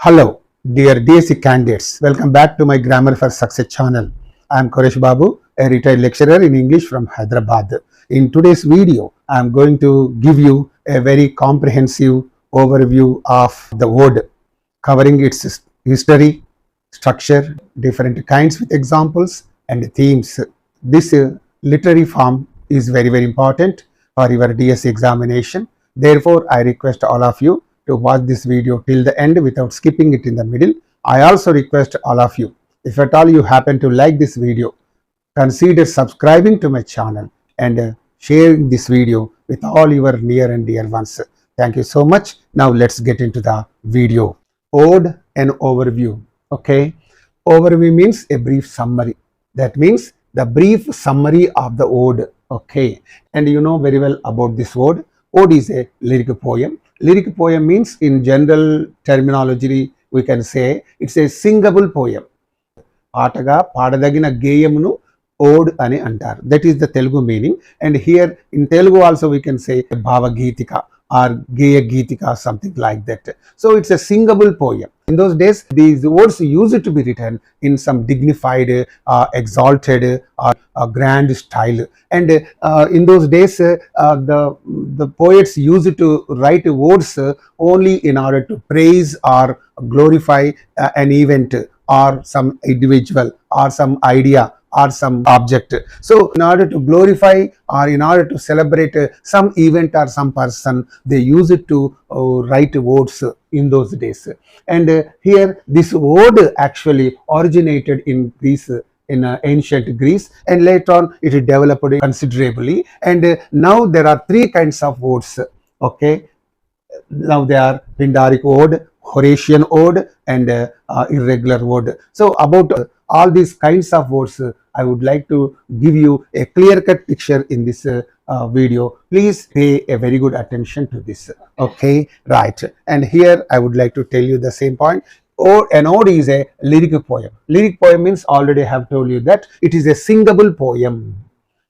Hello, dear DSC candidates. Welcome back to my Grammar for Success channel. I am Koresh Babu, a retired lecturer in English from Hyderabad. In today's video, I am going to give you a very comprehensive overview of the word, covering its history, structure, different kinds with examples and themes. This literary form is very important for your DSC examination. Therefore, I request all of you to watch this video till the end without skipping it in the middle. I also request all of you, if at all you happen to like this video, consider subscribing to my channel and sharing this video with all your near and dear ones. Thank you so much. Now let's get into the video. Ode and overview. Okay, overview means a brief summary. That means the brief summary of the ode. Okay, and you know very well about this ode. Ode is a lyric poem. Lyric poem means, in general terminology, we can say it's a singable poem. పాటగా పాడదగిన గేయమును ode అని అంటారు. That is the Telugu meaning. And here in Telugu also we can say bhavageetika or geya geetika, something like that. So it's a singable poem. In those days, these words used to be written in some dignified, exalted or grand style. And in those days, the poets used to write words only in order to praise or glorify an event or some individual or some idea or some object. So in order to glorify or in order to celebrate some event or some person, they use it to write words in those days. And here this word actually originated in Greece, in ancient Greece, and later on it developed considerably. And now there are three kinds of words. Okay, now they are Pindaric ode, Horatian ode, and irregular ode. So about all these kinds of words, I would like to give you a clear-cut picture in this video. Please pay a very good attention to this. Okay, right. And here I would like to tell you the same point. An ode is a lyric poem. Lyric poem means, already I have told you that it is a singable poem.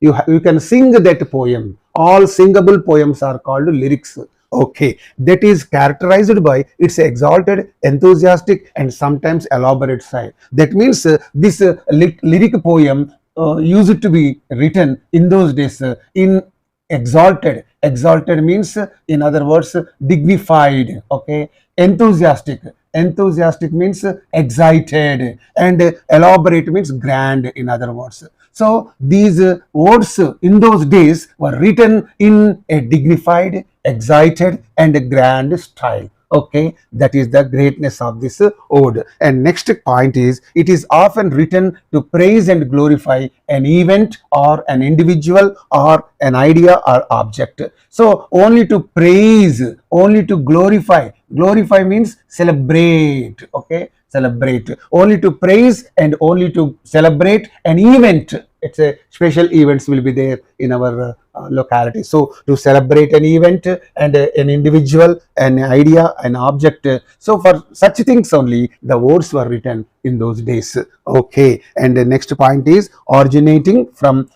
You can sing that poem. All singable poems are called lyrics. Okay, that is characterized by its exalted, enthusiastic, and sometimes elaborate style. That means this lyric poem used to be written in those days in exalted. Exalted means, in other words, dignified. Okay, enthusiastic. Enthusiastic means excited, and elaborate means grand, in other words. So these words in those days were written in a dignified, excited, and grand style. Okay, that is the greatness of this ode. And next point is, it is often written to praise and glorify an event or an individual or an idea or object. So only to praise, only to glorify. Glorify means celebrate. Okay, celebrate. Only to praise and only to celebrate an event. It's a special events will be there in our locality. So to celebrate an event and an individual, an idea, an object. So for such things only the words were written in those days. Okay, and the next point is originating from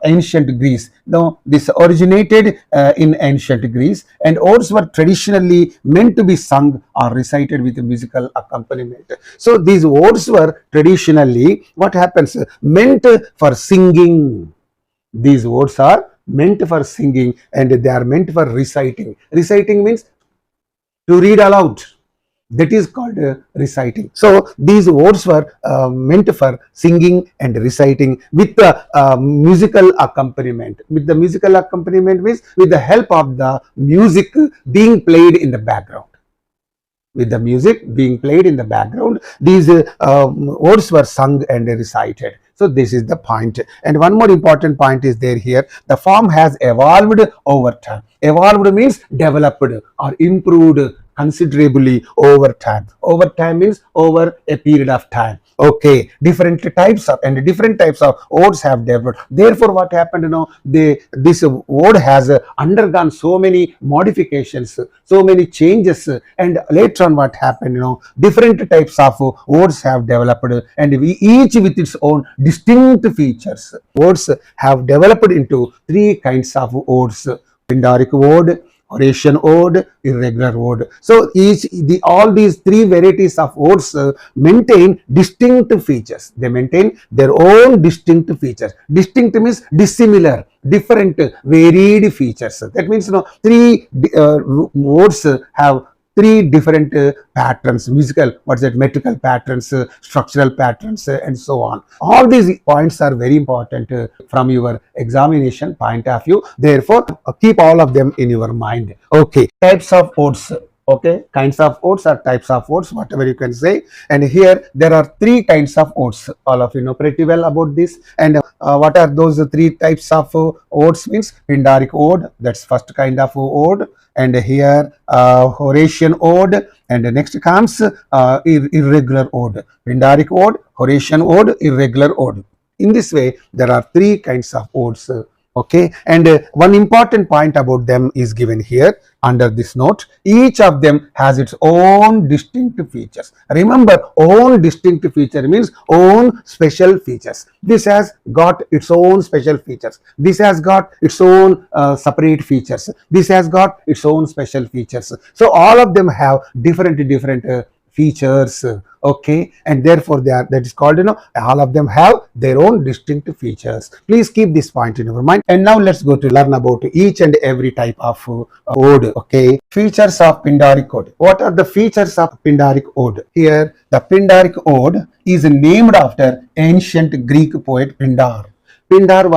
ancient Greece. Now this originated in ancient Greece, and odes were traditionally meant to be sung or recited with musical accompaniment. So these odes were traditionally, what happens, meant for singing. These words are meant for singing and they are meant for reciting. Reciting means to read aloud. That is called reciting. So these words were meant for singing and reciting with the musical accompaniment. With the musical accompaniment means with the help of the music being played in the background. With the music being played in the background, these words were sung and recited. So this is the point. And one more important point is there here. The form has evolved over time. Evolved means developed or improved considerably over time. Over time means over a period of time. Okay, different types of odes have developed. Therefore what happened, this ode has undergone so many modifications, so many changes, and later on what happened, different types of odes have developed, and each with its own distinct features. Odes have developed into three kinds of odes: Pindaric ode, Horatian ode, irregular ode. So all these three varieties of odes maintain distinct features. They maintain their own distinct features. Distinct means dissimilar, different, varied features. That means three odes have three different patterns, musical, metrical patterns, structural patterns, and so on. All these points are very important from your examination point of view. Therefore, keep all of them in your mind. Okay, types of odes. Okay, kinds of odes or types of odes, whatever you can say. And here there are three kinds of odes. All of you know pretty well about this. And what are those three types of odes? Means Pindaric ode, that's first kind of ode. And here Horatian ode, and next comes irregular ode. Pindaric ode, Horatian ode, irregular ode. In this way, there are three kinds of odes. Okay, and one important point about them is given here under this note. Each of them has its own distinct features. Remember, own distinct feature means own special features. This has got its own special features. This has got its own separate features. This has got its own special features. So all of them have different features. Okay, and therefore that is called, all of them have their own distinct features. Please keep this point in your mind. And now let's go to learn about each and every type of ode. Okay, features of Pindaric ode. What are the features of Pindaric ode? Here the Pindaric ode is named after ancient Greek poet Pindar. Pindar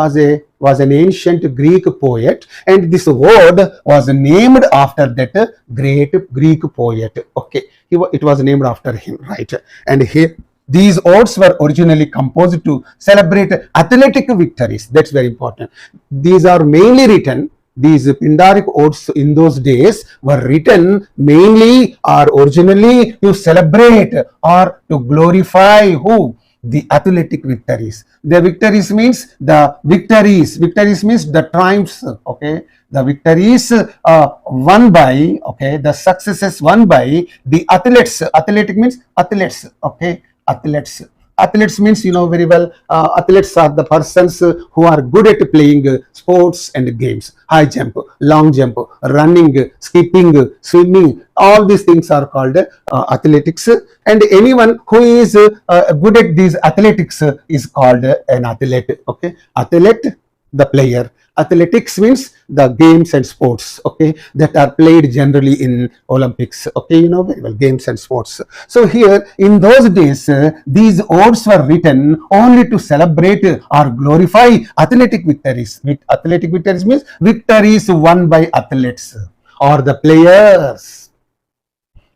was an ancient Greek poet, and this ode was named after that great Greek poet. Okay, it was named after him, right? And here these odes were originally composed to celebrate athletic victories. That's very important. These are mainly written. These Pindaric odes in those days were written mainly or originally to celebrate or to glorify who? The athletic victories. The victories means the victories. Victories means the triumphs. Okay, the victories won by, okay, the successes won by the athletes. Athletic means athletes. Okay, athletes. Athletes means, you know very well, athletes are the persons who are good at playing sports and games. High jump, long jump, running, skipping, swimming, all these things are called athletics. And anyone who is good at these athletics is called an athlete. Okay, athlete, the player. Athletics means the games and sports, okay, that are played generally in Olympics. Okay, you know very well, games and sports. So here in those days, these odes were written only to celebrate or glorify athletic victories. Athletic victories means victories won by athletes or the players,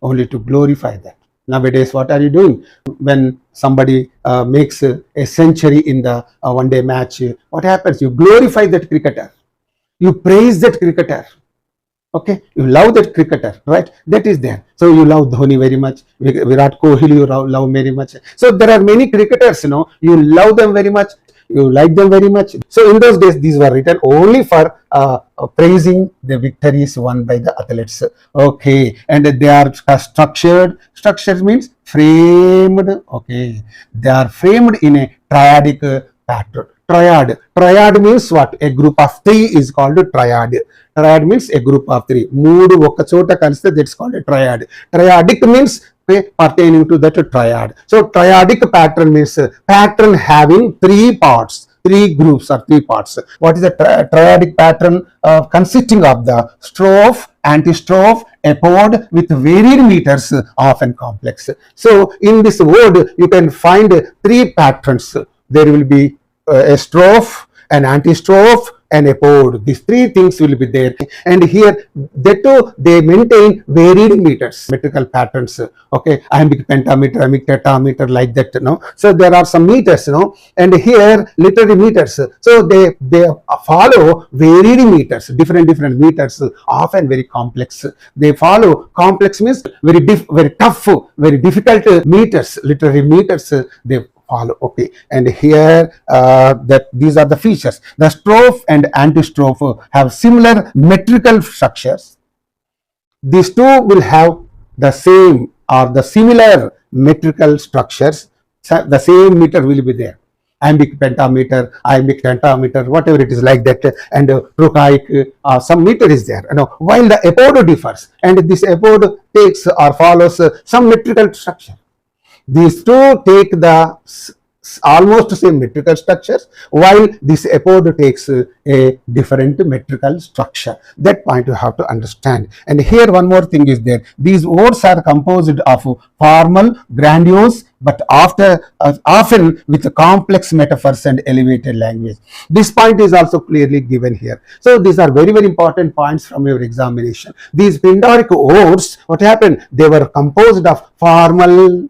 only to glorify that. Nowadays, what are you doing? When somebody makes a century in the one-day match, what happens? You glorify that cricketer. You praise that cricketer. Okay, you love that cricketer, right? That is there. So you love Dhoni very much. Virat Kohli you love very much. So there are many cricketers, you love them very much. You like them very much. So in those days, these were written only for praising the victories won by the athletes. Okay, and they are structured. Structured means framed. Okay, they are framed in a triadic pattern. Triad means what? A group of three is called a triad. Triad means a group of three. Moodu oka chota kaliste, that's called a triad. Triadic means pertaining to that triad. So triadic pattern means pattern having three parts, three groups or three parts. What is the triadic pattern? Consisting of the strophe, antistrophe, epode with varied meters, often complex. So in this word, you can find three patterns. There will be a strophe, an antistrophe, and epode. These three things will be there. And here, they maintain varied meters, metrical patterns. Okay, iambic pentameter, iambic tetrameter, like that. So there are some meters. And here literary meters. So they follow varied meters, different meters, often very complex. They follow complex means very tough, very difficult meters, literary meters. They follow. Okay, and here that these are the features. The strophe and antistrophe have similar metrical structures. These two will have the same or the similar metrical structures. The same meter will be there. iambic pentameter, iambic pentameter, whatever it is like that, and trochaic, some meter is there. While the epode differs, and this epode takes or follows some metrical structure. These two take the almost same metrical structures, while this epode takes a different metrical structure. That point you have to understand. And here one more thing is there. These odes are composed of formal, grandiose, but often with complex metaphors and elevated language. This point is also clearly given here. So these are very, very important points from your examination. These Pindaric odes, what happened? They were composed of formal,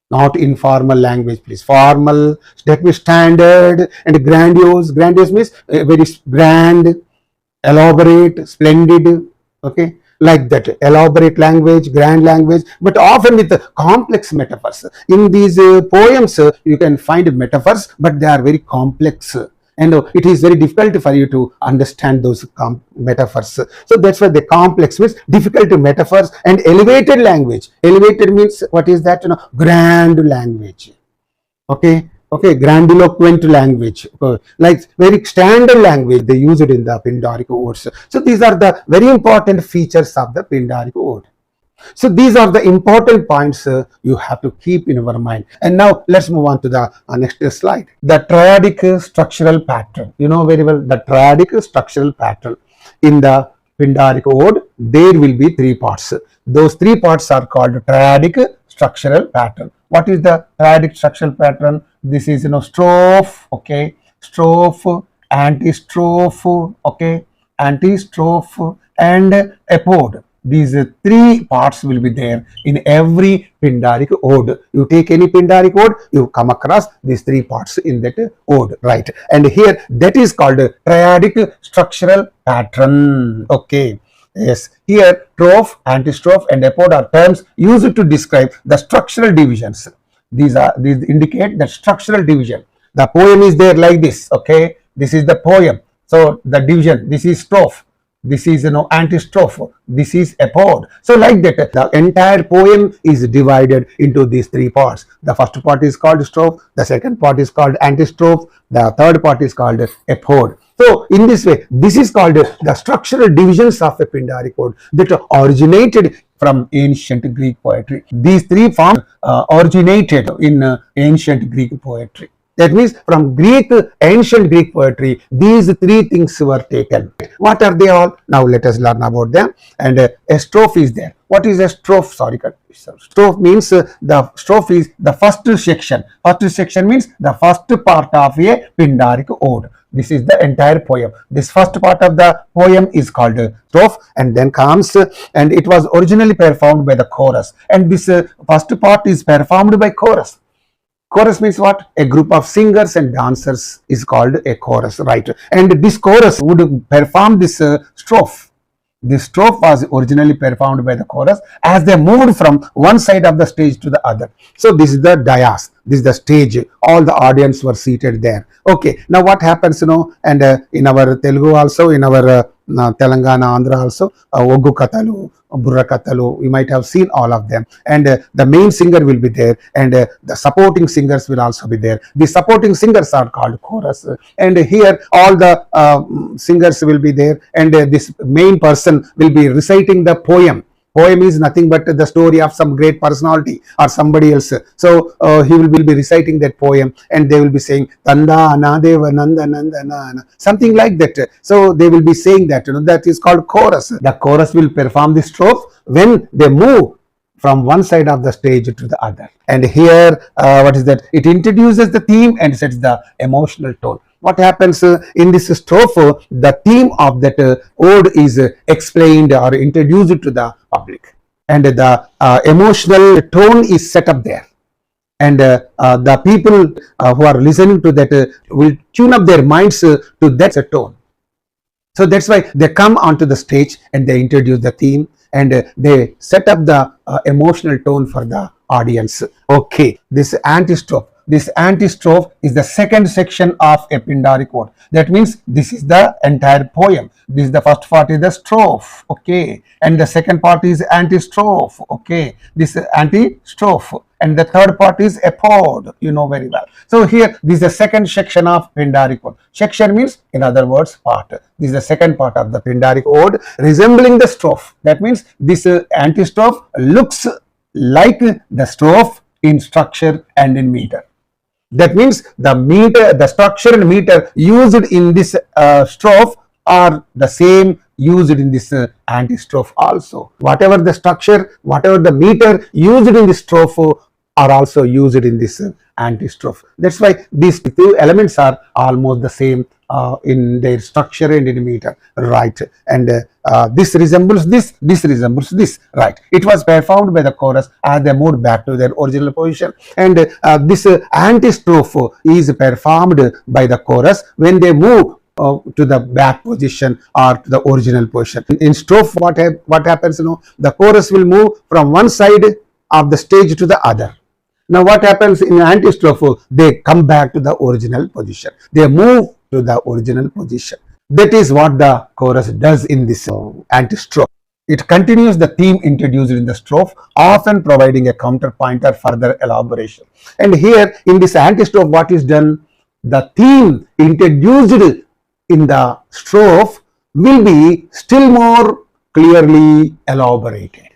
not informal language, please. Formal, that means standard, and grandiose. Grandiose means very grand, elaborate, splendid, okay, like that. Elaborate language, grand language, but often with complex metaphors. In these poems, you can find metaphors, but they are very complex. And it is very difficult for you to understand those metaphors. So that's why the complex means difficult metaphors and elevated language. Elevated means what is that? Grand language. Okay, grandiloquent language, like very standard language they use it in the Pindaric odes. So these are the very important features of the Pindaric ode. So these are the important points you have to keep in your mind. And now let's move on to the next slide. The triadic structural pattern. You know very well the triadic structural pattern. In the Pindaric ode, there will be three parts. Those three parts are called triadic structural pattern. What is the triadic structural pattern? This is strophe, okay, strophe, antistrophe, okay, antistrophe, and epode. These three parts will be there in every Pindaric ode. You take any Pindaric ode, you come across these three parts in that ode, right? And here that is called a triadic structural pattern. Okay. Yes, here strophe, antistrophe, and epode are terms used to describe the structural divisions. These indicate the structural division. The poem is there like this. Okay, this is the poem. So the division. This is strophe. This is antistrophe. This is epode. So like that, the entire poem is divided into these three parts. The first part is called strophe. The second part is called antistrophe. The third part is called epode. So in this way, this is called the structural divisions of a Pindaric ode that originated from ancient Greek poetry. These three forms originated in ancient Greek poetry. That means from ancient Greek poetry, these three things were taken. What are they all? Now let us learn about them. And a strophe is there. What is a strophe? Sorry, strophe means the strophe is the first section. First section means the first part of a Pindaric ode. This is the entire poem. This first part of the poem is called strophe, and then comes, and it was originally performed by the chorus. And this first part is performed by chorus. Chorus means what? A group of singers and dancers is called a chorus, right? And this chorus would perform this strophe. This strophe was originally performed by the chorus as they moved from one side of the stage to the other. So this is the dais. This is the stage. All the audience were seated there. Okay. Now what happens, and in our Telugu also, in our Telangana, Andhra also, Oggu Katalu, Burra Katalu, we might have seen all of them. And the main singer will be there, and the supporting singers will also be there. The supporting singers are called chorus. And here all the singers will be there, and this main person will be reciting the poem. Poem is nothing but the story of some great personality or somebody else. So he will be reciting that poem, and they will be saying Tanda Anadeva Nanda Nanda Nana, something like that. So they will be saying that, that is called chorus. The chorus will perform the strophe when they move from one side of the stage to the other. And here, what is that? It introduces the theme and sets the emotional tone. What happens in this strophe? The theme of that ode is explained or introduced to the public, and the emotional tone is set up there. And the people who are listening to that will tune up their minds to that tone. So that's why they come onto the stage and they introduce the theme, and they set up the emotional tone for the audience. Okay, this antistrophe. This antistrophe is the second section of a Pindaric ode. That means this is the entire poem. This is the first part is the strophe, okay, and the second part is antistrophe, okay. This antistrophe, and the third part is ode. You know very well. So here, this is the second section of Pindaric ode. Section means, in other words, part. This is the second part of the Pindaric ode, resembling the strophe. That means this antistrophe looks like the strophe in structure and in meter. That means the structure and meter used in this strophe are the same used in this antistrophe also. Whatever the structure, whatever the meter used in this strophe are also used in this antistrophe. That's why these two elements are almost the same in their structure and in meter, right? And this resembles this resembles this, right? It was performed by the chorus as they moved back to their original position, and this antistrophe is performed by the chorus when they move to the back position or to the original position. In strophe, what happens? The chorus will move from one side of the stage to the other. Now what happens in antistrophe? They come back to the original position. They move to the original position. That is what the chorus does in this antistrophe. It continues the theme introduced in the strophe, often providing a counterpoint or further elaboration. And here in this antistrophe, what is done? The theme introduced in the strophe will be still more clearly elaborated.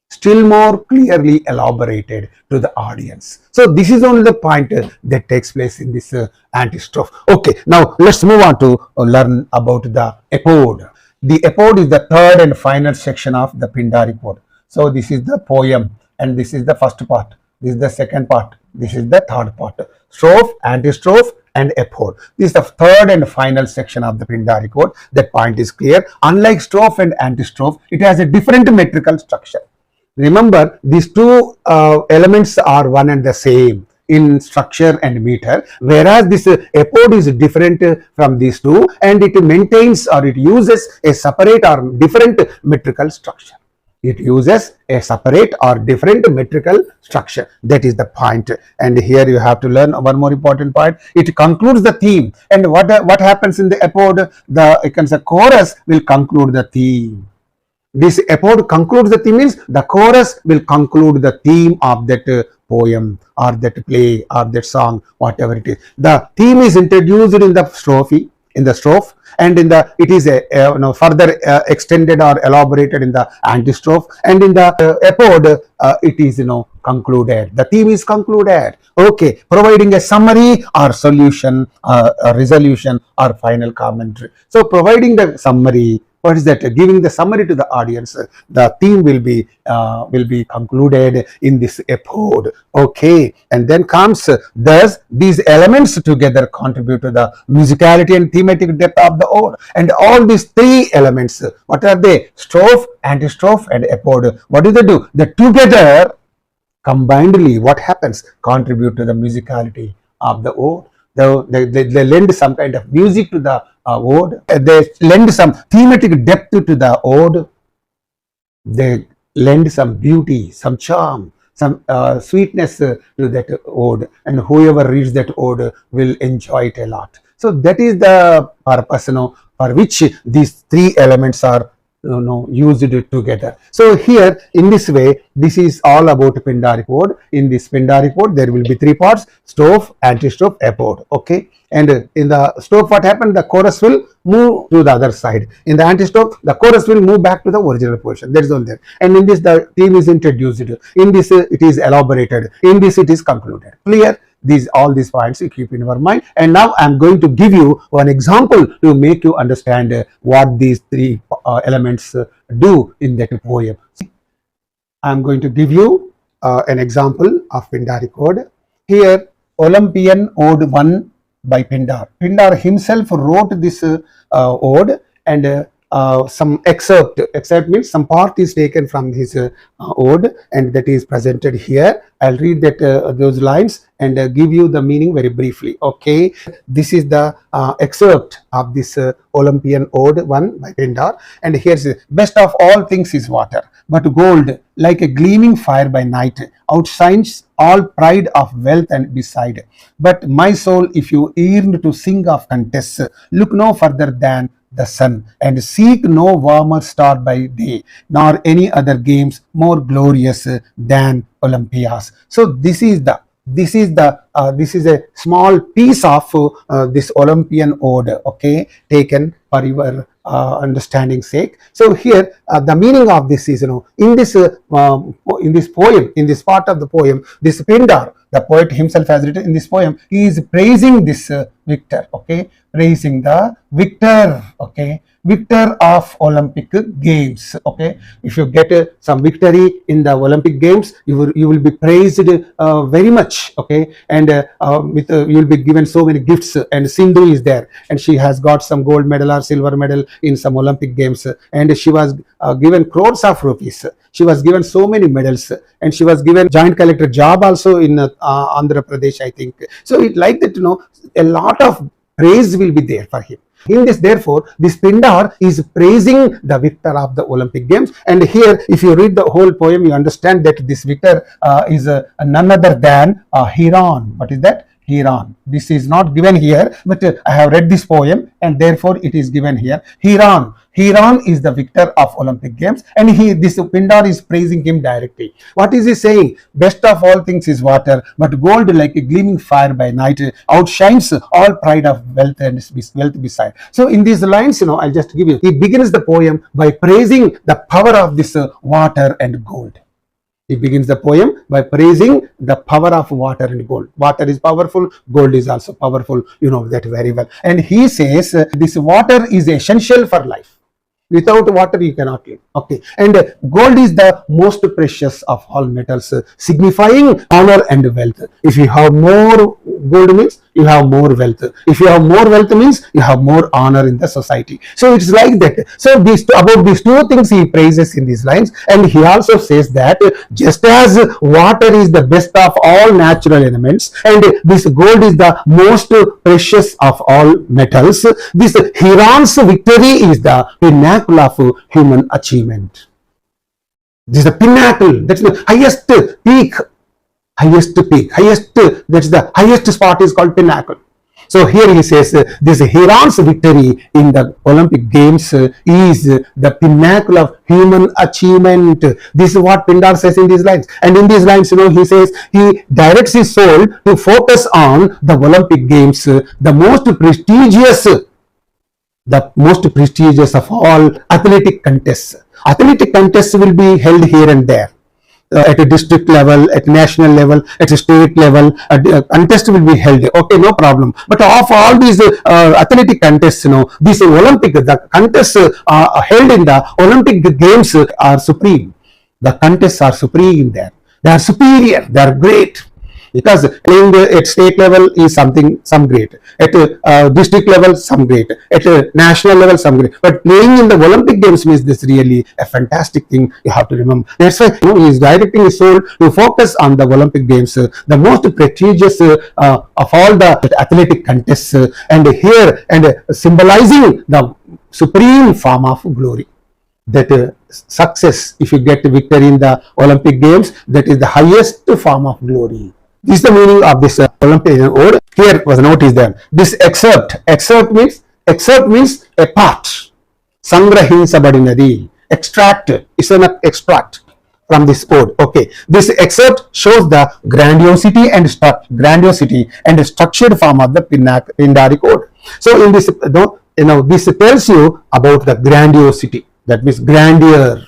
Still more clearly elaborated to the audience. So this is only the point that takes place in this antistrophe. Okay, now let's move on to learn about the ode. The ode is the third and final section of the Pindaric ode. So this is the poem, and this is the first part. This is the second part. This is the third part. Strophe, antistrophe, and ode. This is the third and final section of the Pindaric ode. That point is clear. Unlike strophe and antistrophe, it has a different metrical structure. Remember, these two elements are one and the same in structure and meter, whereas this ode is different from these two, and it maintains or it uses a separate or different metrical structure. It uses a separate or different metrical structure. That is the point. And here you have to learn one more important point. It concludes the theme. And what happens in the ode? The chorus will conclude the theme. This ode concludes the theme means the chorus will conclude the theme of that poem or that play or that song, whatever it is. The theme is introduced in the strophe, and in the it is further extended or elaborated in the antistrophe, and in the ode it is concluded. The theme is concluded. Okay, providing a summary or solution, a resolution or final commentary. So providing the summary. What is that? Giving the summary to the audience. The theme will be concluded in this ode. Okay, and then comes thus these elements together contribute to the musicality and thematic depth of the ode. And all these three elements, what are they? Strophe, antistrophe, and ode. What do they do? They together, combinedly, what happens? Contribute to the musicality of the ode. They lend some kind of music to the ode. They lend some thematic depth to the ode. They lend some beauty, some charm, some sweetness to that ode, and whoever reads that ode will enjoy it a lot. So that is the purpose, for which these three elements are used together. So here in this way, this is all about Pindaric ode. In this Pindaric ode, there will be three parts: strophe, antistrophe, ode. Okay, and in the strophe, what happened? The chorus will move to the other side. In the antistrophe, the chorus will move back to the original position. That is all there. And in this, the theme is introduced. In this, it is elaborated. In this, it is concluded. Clear? All these points you keep in your mind. And now I am going to give you one example to make you understand what these three elements do in that poem. I am going to give you an example of Pindaric ode. Here, Olympian Ode 1 by Pindar. Pindar himself wrote this ode, and some excerpt means some part is taken from his ode, and that is presented here. I'll read that those lines and give you the meaning very briefly. Okay, this is the excerpt of this Olympian Ode 1 by Pindar, and here's best of all things is water, but gold like a gleaming fire by night outshines all pride of wealth and beside. But my soul, if you yearn to sing of contests, look no further than the sun, and seek no warmer star by day, nor any other games more glorious than Olympias. So this is a small piece of this Olympian ode, okay, taken for your understanding sake. So here the meaning of this is, in this poem, in this part of the poem, this Pindar, the poet himself has written in this poem, he is praising this victor, okay, praising the victor, okay, victor of Olympic Games, okay. If you get some victory in the Olympic Games, you will be praised very much, okay, and you will be given so many gifts. And Sindhu is there, and she has got some gold medal or silver medal in some Olympic Games, and she was given crores of rupees. She was given so many medals, and she was given joint collector job also in Andhra Pradesh, I think. So it like that, a lot of praise will be there for him. In this, therefore, this Pindar is praising the victor of the Olympic Games. And here, if you read the whole poem, you understand that this victor is none other than Hiran. What is that? Hiran. This is not given here, but I have read this poem, and therefore it is given here. Hiran. Hiran is the victor of Olympic Games, and this Pindar is praising him directly. What is he saying? Best of all things is water, but gold like a gleaming fire by night outshines all pride of wealth and wealth beside. So in these lines, I'll just give you. He begins the poem by praising the power of this water and gold. He begins the poem by praising the power of water and gold. Water is powerful, gold is also powerful. You know that very well. And he says this water is essential for life. Without water, you cannot live. Okay. And gold is the most precious of all metals, signifying honor and wealth. If you have more gold means you have more wealth. If you have more wealth means you have more honor in the society. So it's like that. So about these two things he praises in these lines, and he also says that just as water is the best of all natural elements, and this gold is the most precious of all metals, this Hiran's victory is the pinnacle of human achievement. This is the pinnacle. That's the highest peak. That's the highest spot is called pinnacle. So here he says this Hiran's victory in the Olympic Games is the pinnacle of human achievement. This is what Pindar says in these lines. And in these lines, he says he directs his soul to focus on the Olympic Games, the most prestigious of all athletic contests. Athletic contests will be held here and there. At a district level, at national level, at a state level, contest will be held. Okay, no problem. But of all these athletic contests, these Olympic, the contests held in the Olympic Games are supreme. The contests are supreme there. They are superior. They are great. Because playing at state level is some great. At district level, some great. At national level, some great. But playing in the Olympic Games means this really a fantastic thing you have to remember. That's why he is directing his soul to focus on the Olympic Games, the most prestigious of all the athletic contests, and here and symbolizing the supreme form of glory. That success, if you get victory in the Olympic Games, that is the highest form of glory. This is the meaning of this Olympian ode. Here was a note is there. This excerpt means a part. Sangrahinsabadinadi. Extract is an extract from this ode. Okay. This excerpt shows the grandiosity and structured form of the Pindaric ode. So in this, this tells you about the grandiosity. That means grandeur.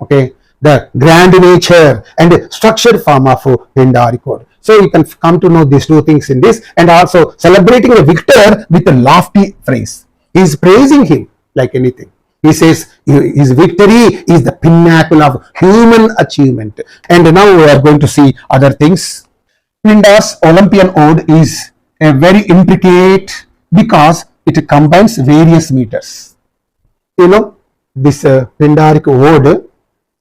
Okay. The grand nature and structured form of Pindaric ode. So you can come to know these two things in this, and also celebrating a victor with a lofty phrase. He is praising him like anything. He says his victory is the pinnacle of human achievement. And now we are going to see other things. Pindar's Olympian ode is a very intricate because it combines various meters. This Pindaric ode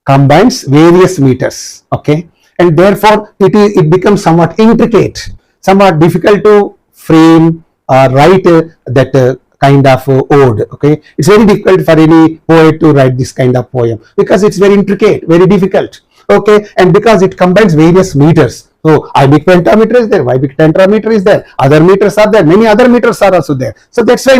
combines various meters, okay, and therefore it becomes somewhat intricate, somewhat difficult to frame or write that kind of ode. Okay, it's very difficult for any poet to write this kind of poem because it's very intricate, very difficult. Okay, and because it combines various meters, So iambic pentameter is there, iambic tetrameter is there, other meters are there, many other meters are also there. So that's why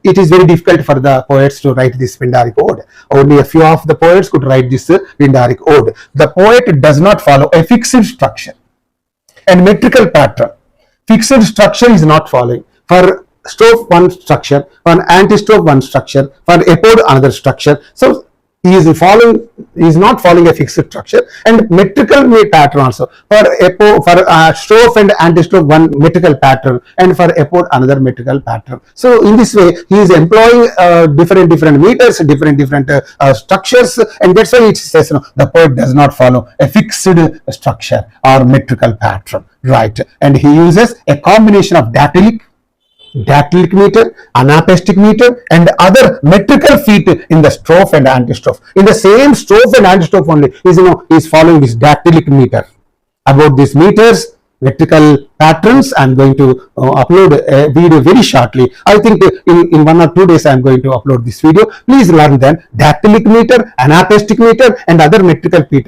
it is very difficult for the poets to write this Pindaric ode. Only a few of the poets could write this Pindaric ode. The poet does not follow a fixed structure and metrical pattern. Fixed structure is not following. For strophe one structure, for antistrophe one structure, for epode another structure. So he is not following a fixed structure, and metrical pattern also. For strophe and antistrophe one metrical pattern, and for epode another metrical pattern. So in this way he is employing different meters, different structures, and that's why it says the poet does not follow a fixed structure or metrical pattern, right? And he uses a combination of dactylic meter, anapestic meter, and other metrical feet in the strophe and antistrophe. In the same strophe and antistrophe only, is following this dactylic meter. About these meters, metrical patterns, I am going to upload a video very shortly. I think in 1 or 2 days I am going to upload this video. Please learn then dactylic meter, anapestic meter, and other metrical feet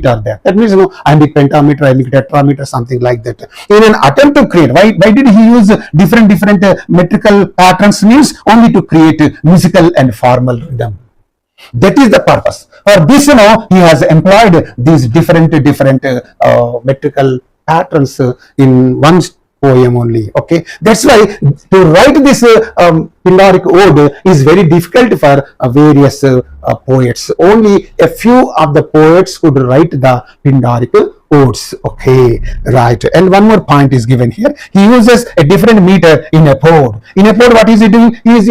are there. That means iambic pentameter, iambic tetrameter, something like that. In an attempt to create, why did he use different metrical patterns? Means only to create musical and formal rhythm. That is the purpose. For this, he has employed these different metrical patterns in one poem only. Okay, that's why to write this Pindaric ode is very difficult for various poets. Only a few of the poets could write the Pindaric odes. Okay, right. And one more point is given here. He uses a different meter in epode. In epode, what is he doing? He is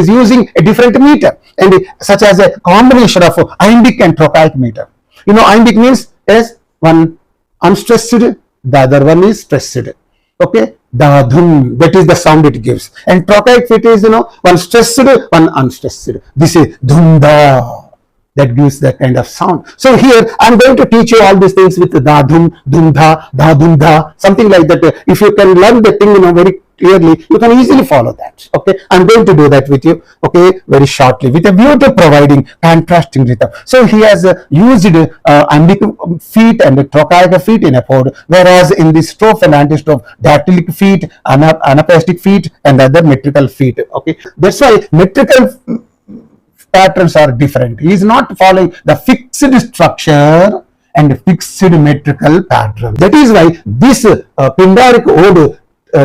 using a different meter, and such as a combination of iambic and trochaic meter. Iambic means as one unstressed, the other one is stressed. Okay, the dhum, that is the sound it gives. And trochaic feet is one stressed, one unstressed. This is dhum da, that gives that kind of sound. So here I am going to teach you all these things with da dhum, dhum da, something like that. If you can learn the thing very clearly, you can easily follow that. Okay, I am going to do that with you. Okay, very shortly, with a view to providing contrasting rhythm. So he has used iambic feet and trochaic feet in epode, whereas in the strophe and antistrophe, dactylic feet, anapestic feet, and other metrical feet. Okay, that's why metrical patterns are different. He is not following the fixed structure and fixed metrical pattern. That is why this Pindaric ode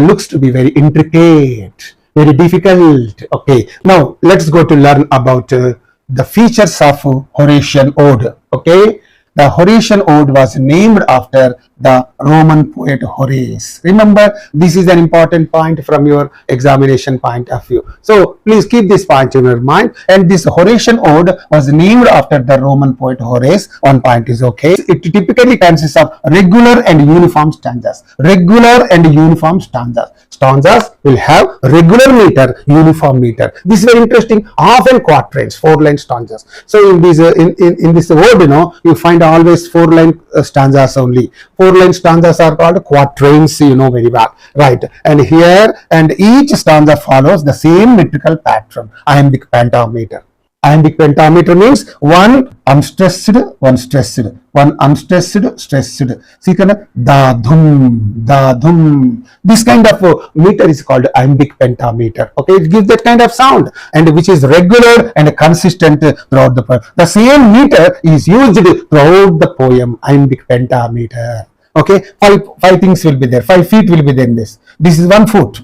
looks to be very intricate, very difficult. Okay, now let's go to learn about the features of Horatian ode. Okay, the Horatian ode was named after the Roman poet Horace. Remember, this is an important point from your examination point of view. So please keep this point in your mind. And this Horatian ode was named after the Roman poet Horace. One point is okay. It typically consists of regular and uniform stanzas. Regular and uniform stanzas. Stanzas will have regular meter, uniform meter. This is very interesting. Often quatrains, 4-line stanzas. So in this ode, you find always 4-line stanzas only. 4-line stanzas are called quatrains, very well, right? And here, and each stanza follows the same metrical pattern, iambic pentameter. Iambic pentameter means one unstressed, one stressed, one unstressed, stressed. See, da dhum. This kind of meter is called iambic pentameter. Okay, it gives that kind of sound, and which is regular and consistent throughout the poem. The same meter is used throughout the poem, iambic pentameter. Okay, five things will be there. 5 feet will be there in this. This is 1 foot.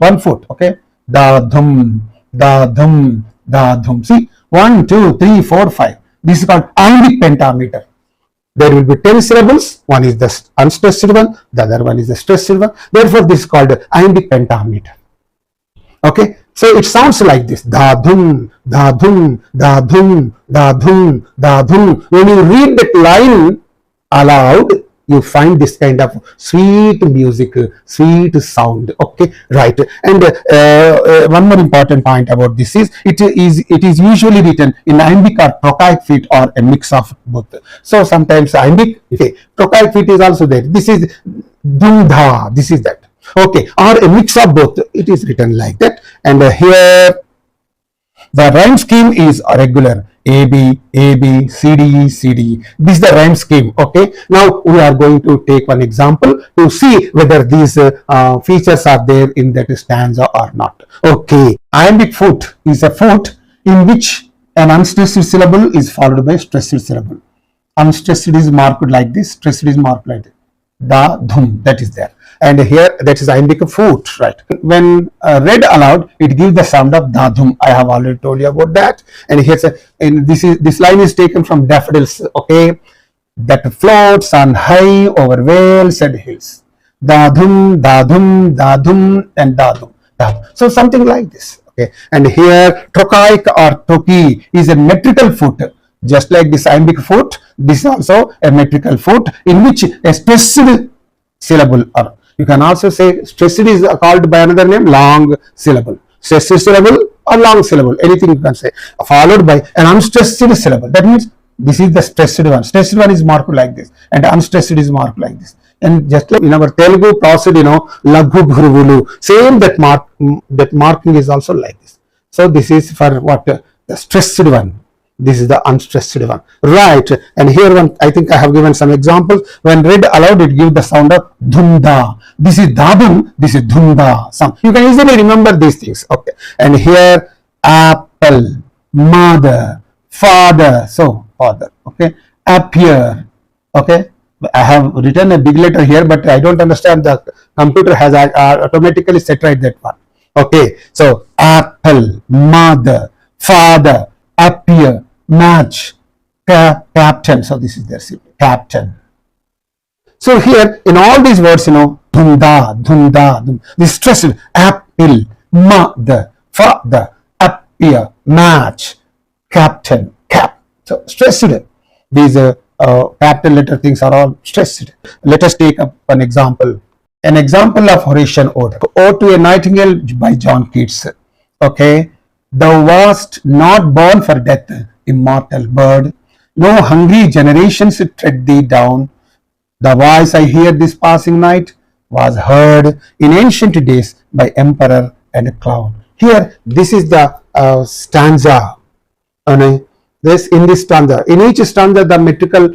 Okay, da dhum, da dhum, da dhum. See, 1, 2, 3, 4, 5. This is called iambic pentameter. There will be 10 syllables. One is the unstressed one, the other one is the stressed one. Therefore, this is called iambic pentameter. Okay, so it sounds like this: da dhum, da dhum, da dhum, da dhum, da dhum. When you read that line aloud, you find this kind of sweet music, sweet sound. Okay, right. And one more important point about this is it is usually written in iambic or trochaic feet or a mix of both. So sometimes iambic, trochaic feet is also there. This is dhum dha, this is that. Okay, or a mix of both. It is written like that. And here The rhyme scheme is irregular. A B, A B, C D E, C D E. This is the rhyme scheme. Okay. Now we are going to take one example to see whether these features are there in that stanza or not. Okay. Iambic foot is a foot in which an unstressed syllable is followed by stressed syllable. Unstressed is marked like this, stressed is marked like this. Da, dhum, that is there. And here that is iambic foot, right? When read aloud, it gives the sound of da, dhum. I have already told you about that. And here's this line is taken from daffodils, okay? That floats on high over vales and hills. Da, dhum, da, dhum, da, dhum, and da, dhum. Da. So something like this. Okay. And here trochaic or toki is a metrical foot. Just like this iambic foot, this is also a metrical foot in which a stressed syllable, or you can also say stressed is called by another name, long syllable. Stressed syllable or long syllable, anything you can say, followed by an unstressed syllable. That means this is the stressed one. Stressed one is marked like this, and unstressed is marked like this. And just like in our Telugu process, laghu bhruvulu, same that marking is also like this. So this is for what? The stressed one. This is the unstressed one, right? And here one, I think I have given some examples. When read aloud, it gives the sound of dhunda. This is dadum, this is dhunda. Some you can easily remember these things. Okay. And here apple, mother, father. So father. Okay. Appear. Okay. I have written a big letter here, but I don't understand. The computer has automatically set right that one. Okay. So apple, mother, father, appear, match, captain. So this is their symbol, captain. So here in all these words, dhunda, dhunda, this stressed, apple, mother, father, appear, match, captain, cap. So stressed. These capital letter things are all stressed. Let us take up an example. An example of Horatian ode. Ode to a Nightingale by John Keats. Okay. Thou wast not born for death, immortal bird. No hungry generations tread thee down. The voice I hear this passing night was heard in ancient days by emperor and clown. Here, this is the stanza. In this stanza, in each stanza, the metrical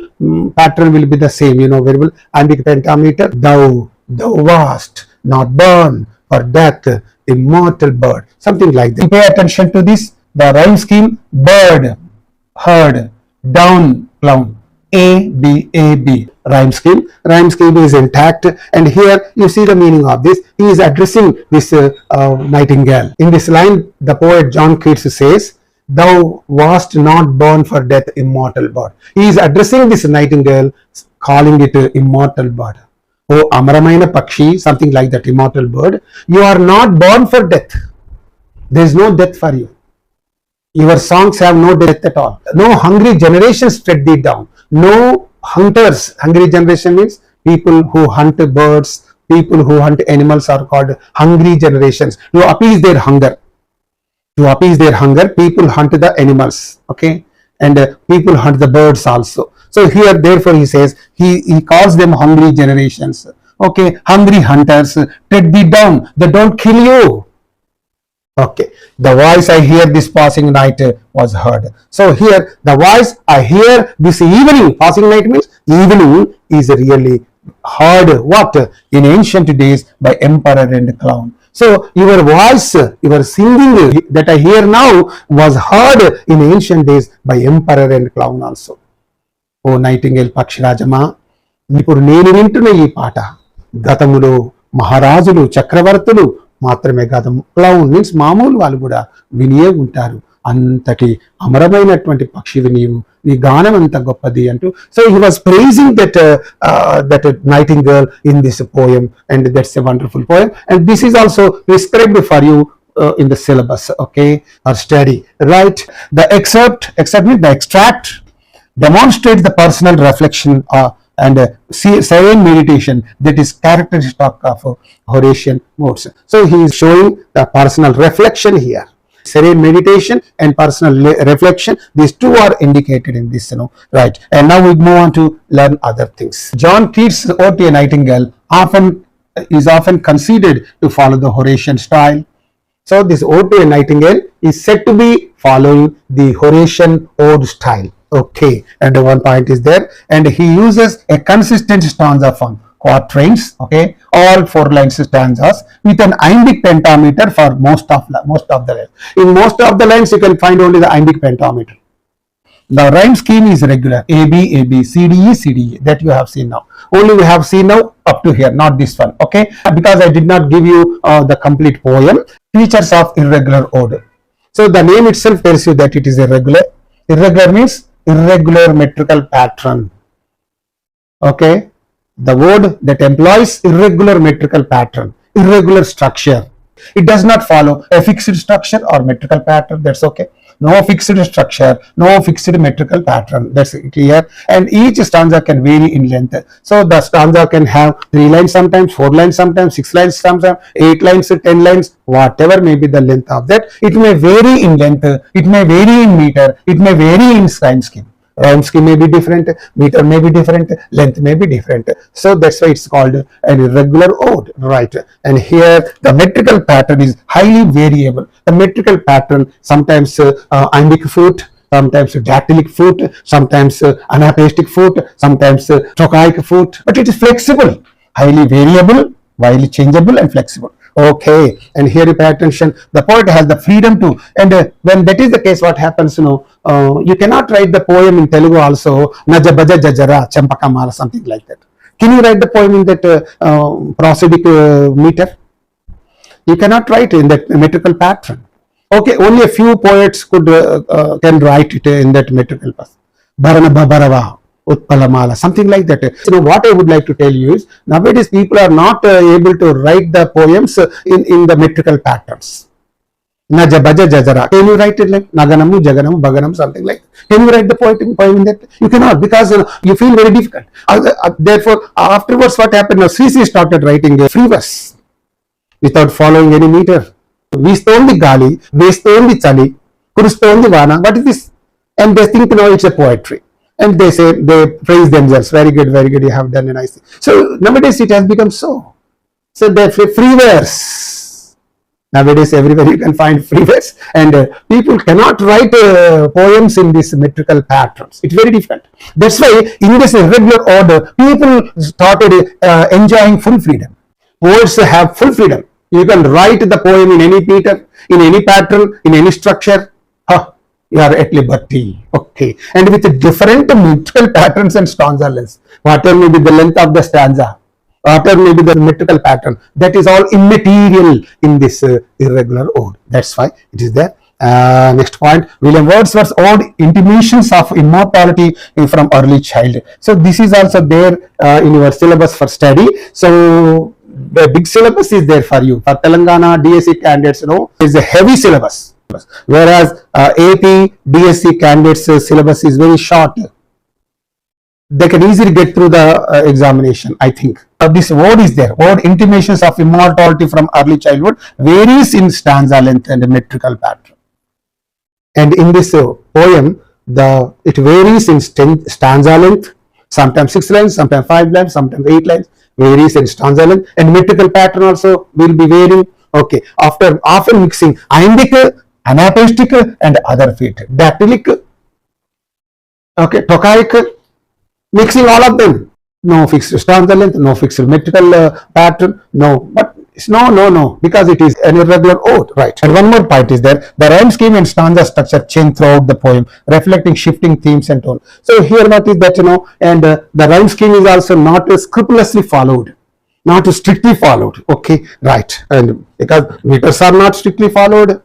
pattern will be the same. Variable iambic pentameter. Thou wast not born for death, immortal bird, something like that. Pay attention to this. The rhyme scheme: bird, heard, down, clown. A B A B. Rhyme scheme. Rhyme scheme is intact, and here you see the meaning of this. He is addressing this nightingale. In this line, the poet John Keats says, "Thou wast not born for death, immortal bird." He is addressing this nightingale, calling it immortal bird. Oh, Amaramaina Pakshi, something like that, immortal bird. You are not born for death. There is no death for you. Your songs have no death at all. No hungry generations tread thee down. No hunters. Hungry generation means people who hunt birds, people who hunt animals are called hungry generations. To appease their hunger. To appease their hunger, people hunt the animals. Okay. And people hunt the birds also. So here, therefore, he says, he calls them hungry generations. Okay, hungry hunters, tread thee down, they don't kill you. Okay, the voice I hear this passing night was heard. So here, the voice I hear this evening, passing night means evening, is really heard, what? In ancient days by emperor and clown. So your voice, your singing that I hear now was heard in ancient days by emperor and clown also. ఓ nightingale పక్షిరాజమా, ఇప్పుడు నేను వింటున్న ఈ పాట గతములో మహారాజులు చక్రవర్తులు మాత్రమే కాదు, క్లౌన్ మీన్స్ మామూలు వాళ్ళు కూడా వినియే ఉంటారు. అంతటి అమరమైనటువంటి పక్షివి నీవు, నీ గానం అంత గొప్పది అంటూ. So he was praising that nightingale in this poem, and that's a wonderful poem, and this is also prescribed for you in the syllabus, okay, or study, right? The extract demonstrates the personal reflection and serene meditation that is characteristic of Horatian modes. So he is showing the personal reflection here. Serene meditation and personal reflection, these two are indicated in this, right? And now we move on to learn other things. John Keats' Ode to a Nightingale is often considered to follow the Horatian style. So this ode to a nightingale is said to be following the Horatian ode style. Okay, and one point is there, and he uses a consistent stanza form, quatrains, okay, all 4-line stanzas with an iambic pentameter for most of the lines. In most of the lines, you can find only the iambic pentameter. The rhyme scheme is regular, A B A B, C D E C D E, that you have seen now. Only we have seen now up to here, not this one, okay? Because I did not give you the complete poem. Features of irregular ode. So the name itself tells you that it is irregular. Irregular means irregular metrical pattern. Okay, the word that employs irregular metrical pattern, irregular structure. It does not follow a fixed structure or metrical pattern. That's okay. No fixed structure, no fixed metrical pattern. That's clear. And each stanza can vary in length. So the stanza can have 3 lines sometimes, 4 lines sometimes, 6 lines sometimes, 8 lines, 10 lines, whatever may be the length of that. It may vary in length, it may vary in meter, it may vary in rhyme scheme. Rhyme scheme may be different, meter may be different, length may be different. So that's why it's called an irregular ode, right? And here the metrical pattern is highly variable. The metrical pattern sometimes iambic foot, sometimes dactylic foot, sometimes anapestic foot, sometimes trochaic foot, but it is flexible, highly variable, widely changeable and flexible. Okay, and here you pay attention, the poet has the freedom to, and when that is the case, what happens, you cannot write the poem in Telugu also, Naja Baja Jajara Champakamala, something like that. Can you write the poem in that prosodic meter? You cannot write in that metrical pattern. Okay, only a few poets can write it in that metrical pattern. Bharana Babarava, Utpalamala, something like that. What I would like to tell you is, nowadays people are not able to write the poems in the metrical patterns. Naja Baja Jajara. Can you write it like Naganamu, Jaganamu, Baganam, something like that? Can you write the poem in that? You cannot, because you feel very difficult. Therefore, afterwards what happened? Now Sri started writing a free verse without following any meter. Vistondi Gali, Vistondi Chali, Kurustondi Vana. What is this? And they think now it's a poetry. And they say, they praise themselves. Very good, you have done a nice thing. So nowadays it has become so. So the free verse. Nowadays everywhere you can find free verse, and people cannot write poems in these metrical patterns. It's very difficult. That's why in this irregular order, people started enjoying full freedom. Poets have full freedom. You can write the poem in any meter, in any pattern, in any structure. You are at liberty. Okay. And with different metrical patterns and stanza lengths, whatever may be the length of the stanza, whatever may be the metrical pattern, that is all immaterial in this irregular ode. That's why it is there. Next point, William Wordsworth's ode, Intimations of Immortality from Early Child. So this is also there in your syllabus for study. So the big syllabus is there for you. For Telangana DSC candidates, is a heavy syllabus. Whereas AP DSC candidates syllabus is very short. They can easily get through the examination, I think. This word is there. Word Intimations of Immortality from Early Childhood varies in stanza length and metrical pattern. And in this poem, it varies in stanza length, sometimes 6 lines, sometimes 5 lines, sometimes 8 lines, varies in stanza length, and metrical pattern also will be varying. Okay, after often mixing iambic, anapestic and other feet, dactylic, okay, trochaic, mixing all of them. No fixed stanza length, no fixed metrical pattern, no, but it's no, because it is an irregular ode, right? And one more point is there, the rhyme scheme and stanza structure change throughout the poem, reflecting shifting themes and tone. So here what is that, and the rhyme scheme is also not scrupulously followed, not strictly followed, okay, right? And because meters are not strictly followed,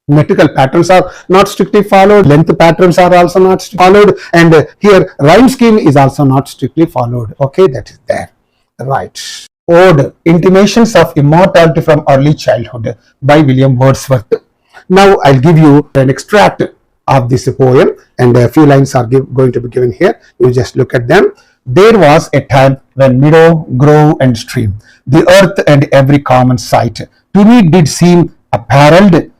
metrical patterns are not strictly followed, length patterns are also not followed, and here rhyme scheme is also not strictly followed. Okay, that is there, right? Ode, Intimations of Immortality from Early Childhood by William Wordsworth. Now I'll give you an extract of this poem, and a few lines are going to be given here. You just look at them. There was a time when meadow, grove and stream, the earth and every common sight, to me did seem apparelled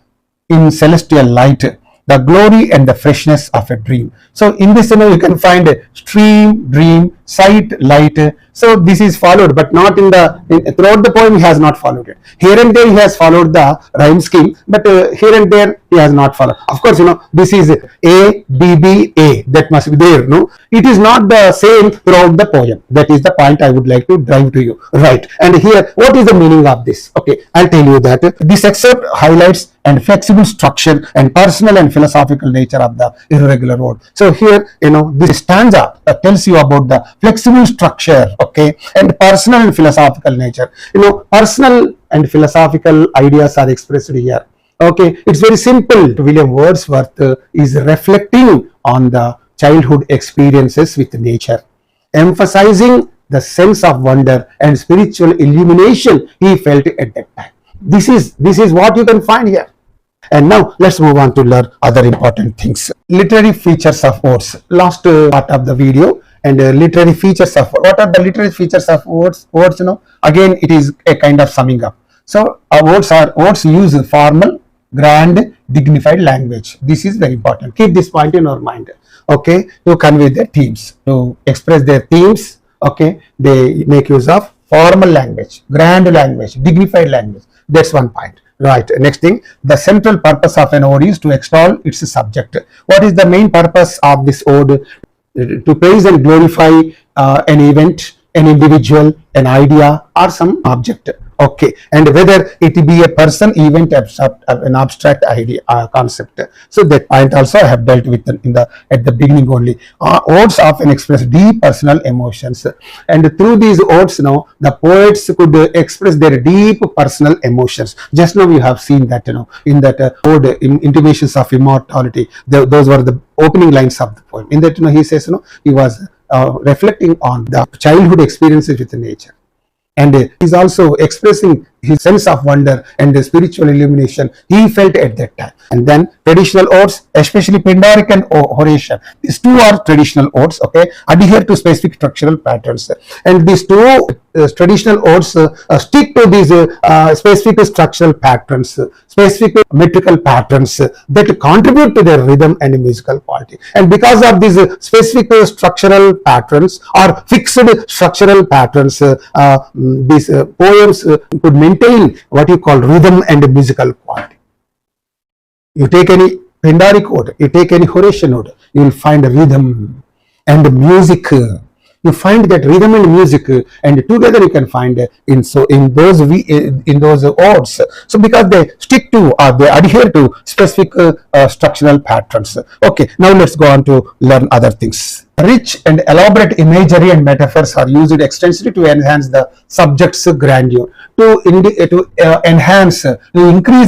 in celestial light, the glory and the freshness of a dream. So in this, you can find stream, dream, sight, light. So this is followed, but not throughout the poem he has not followed it. Here and there he has followed the rhyme scheme, but here and there he has not followed. Of course, this is A, B, B, A. That must be there. No, it is not the same throughout the poem. That is the point I would like to drive to you. Right. And here, what is the meaning of this? Okay, I'll tell you that this excerpt highlights and flexible structure and personal and philosophical nature of the irregular ode. So here, this stanza tells you about the flexible structure, okay, and personal and philosophical nature. Personal and philosophical ideas are expressed here. Okay, it's very simple. William Wordsworth is reflecting on the childhood experiences with nature, emphasizing the sense of wonder and spiritual illumination he felt at that time. This is what you can find here. And now let's move on to learn other important things. Literary features of odes. Last part of the video, and literary features of, what are the literary features of odes? Odes, again it is a kind of summing up. So odes use formal, grand, dignified language. This is very important. Keep this point in our mind. Okay, to convey their themes, to express their themes. Okay, they make use of formal language, grand language, dignified language. That's one point. Right. Next thing, the central purpose of an ode is to extol its subject. What is the main purpose of this ode? To praise and glorify an event, an individual, an idea, or some object. Okay, and whether it be a person, event, an abstract idea, concept. So that point also I have dealt with at the beginning only. Odes often express deep personal emotions, and through these odes, the poets could express their deep personal emotions. Just now we have seen that, in that ode, Intimations of Immortality. Those were the opening lines of the poem. In that, he says, he was reflecting on the childhood experiences with nature. And he is also expressing his sense of wonder and the spiritual illumination he felt at that time. And then traditional odes, especially Pindaric and Horatian, these two are traditional odes, okay, adhere to specific structural patterns. And these two traditional odes stick to these specific structural patterns, specific metrical patterns that contribute to their rhythm and musical quality. And because of these specific structural patterns or fixed structural patterns, these poems could maintain what you call rhythm and musical quality. You take any Pindaric ode, you take any Horatian ode, you will find rhythm and music. You find that rhythm and music, and together you can find in those odes. So because they stick to or they adhere to specific structural patterns. Okay, now let's go on to learn other things. Rich and elaborate imagery and metaphors are used extensively to enhance the subject's grandeur, to increase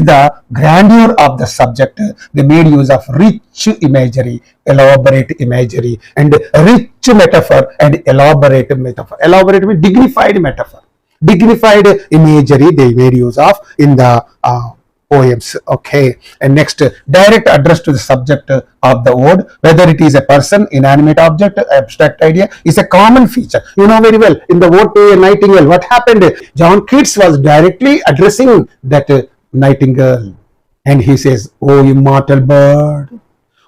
the grandeur of the subject. They made use of rich imagery, elaborate imagery, and rich metaphor and elaborate metaphor. Elaborate means dignified metaphor, dignified imagery they made use of in the poems. Okay, and next, direct address to the subject of the ode, whether it is a person, inanimate object, abstract idea, is a common feature. You know very well, in the Ode to a Nightingale, what happened? John Keats was directly addressing that nightingale, and he says, "Oh immortal bird,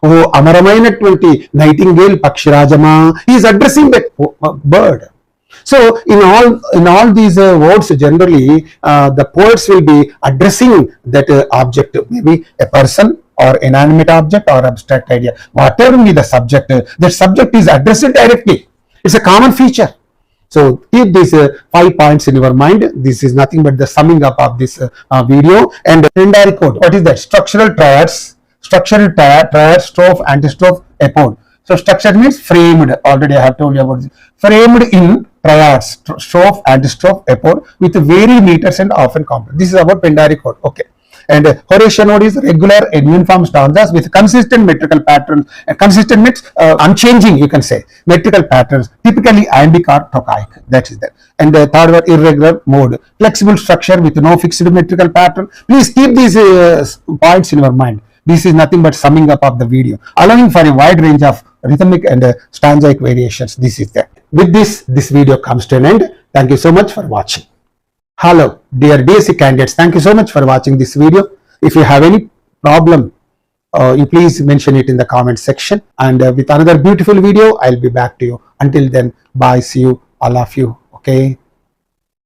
oh amaramainatvanti nightingale Pakshirajama." He is addressing that bird. So in all these words, generally the poets will be addressing that object, maybe a person or inanimate object or abstract idea, whatever be the subject. The subject is addressed directly. It's a common feature. So keep these 5 points in your mind. This is nothing but the summing up of this video. And Pindaric ode, what is that? Structural triads, triad, strophe, antistrophe, epode. So structure means framed. Already I have told you about this. Framed in triads, strophe, antistrophe, epode with varied meters and often complex. This is about Pindaric ode. Okay. And Horatian ode is regular and uniform stanzas with consistent metrical patterns. Consistent means unchanging, you can say. Metrical patterns, typically iambic or trochaic. That is that. And the third one, irregular mode, flexible structure with no fixed metrical pattern. Please keep these points in your mind. This is nothing but summing up of the video, allowing for a wide range of rhythmic and stanzaic variations. This is that. With this video comes to an end. Thank you so much for watching. Hello, dear DSC candidates. Thank you so much for watching this video. If you have any problem you please mention it in the comment section, and with another beautiful video I'll be back to you. Until then, bye, see you all of you. Okay.